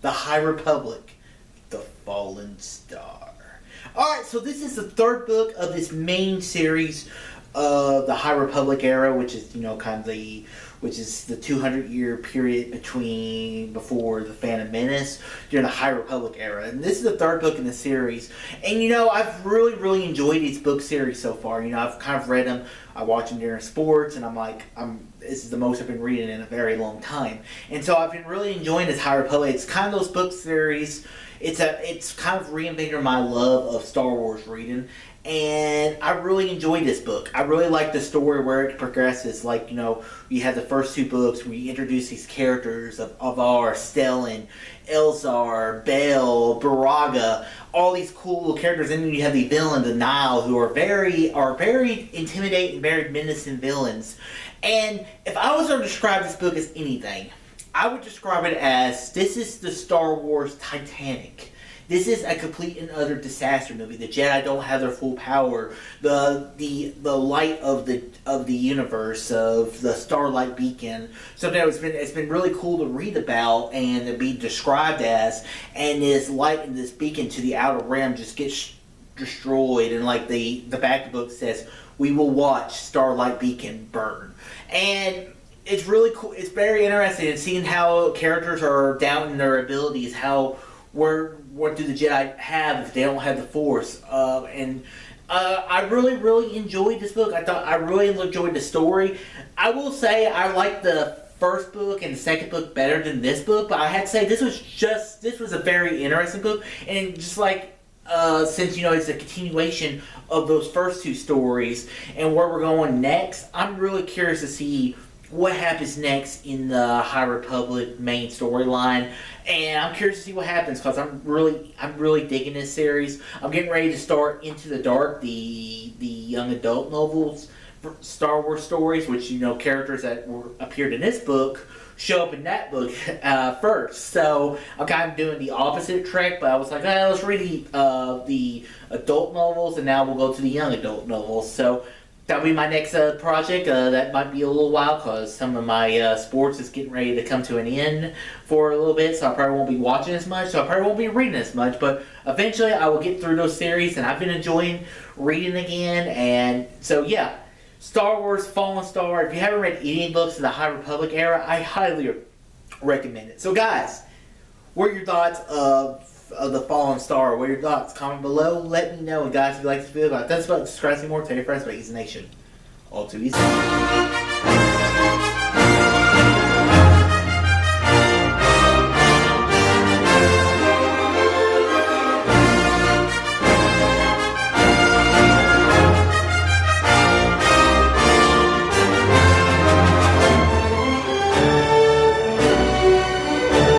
The High Republic, The Fallen Star. Alright, so this is the third book of this main series of the High Republic era, which is, which is the 200-year period before the Phantom Menace, during the High Republic era. And this is the third book in the series. And, I've really enjoyed these book series so far. I've kind of read them. I watch them during sports, and this is the most I've been reading in a very long time. And so I've been really enjoying this High Republic. It's kind of those book series. It's kind of reinvigorated my love of Star Wars reading. And I really enjoyed this book. I really like the story where it progresses. You have the first two books where you introduce these characters of Avar, Stellan, Elzar, Bail, Baraga, all these cool little characters. And then you have the villain, the Nile, who are very intimidating, very menacing villains. And if I was going to describe this book as anything, I would describe it as, this is the Star Wars Titanic. This is a complete and utter disaster movie. The Jedi don't have their full power. The light of the universe, of the Starlight Beacon, something that it's been really cool to read about and to be described as. And this light and this beacon to the outer rim just gets destroyed. And the back of the book says, "We will watch Starlight Beacon burn." And it's really cool. It's very interesting in seeing how characters are down in their abilities. What do the Jedi have if they don't have the Force? I really enjoyed this book. I really enjoyed the story. I will say I like the first book and the second book better than this book, but I had to say this was a very interesting book, and just since it's a continuation of those first two stories and where we're going next, I'm really curious to see what happens next in the High Republic main storyline, and I'm curious to see what happens because I'm really digging this series. I'm getting ready to start Into the Dark, the young adult novels, Star Wars stories, which characters that appeared in this book show up in that book first. So I'm kind of doing the opposite track, but I was like, let's read the adult novels, and now we'll go to the young adult novels. So that'll be my next project. That might be a little while because some of my sports is getting ready to come to an end for a little bit, so I probably won't be watching as much, so I probably won't be reading as much, but eventually I will get through those series, and I've been enjoying reading again. And so yeah, Star Wars Fallen Star. If you haven't read any books of the High Republic era, I highly recommend it. So guys, what are your thoughts of the Fallen Star? What are your thoughts? Comment below. Let me know. And guys, if you like this video, thanks for subscribing more. Tell your friends about Easy Nation. All too easy.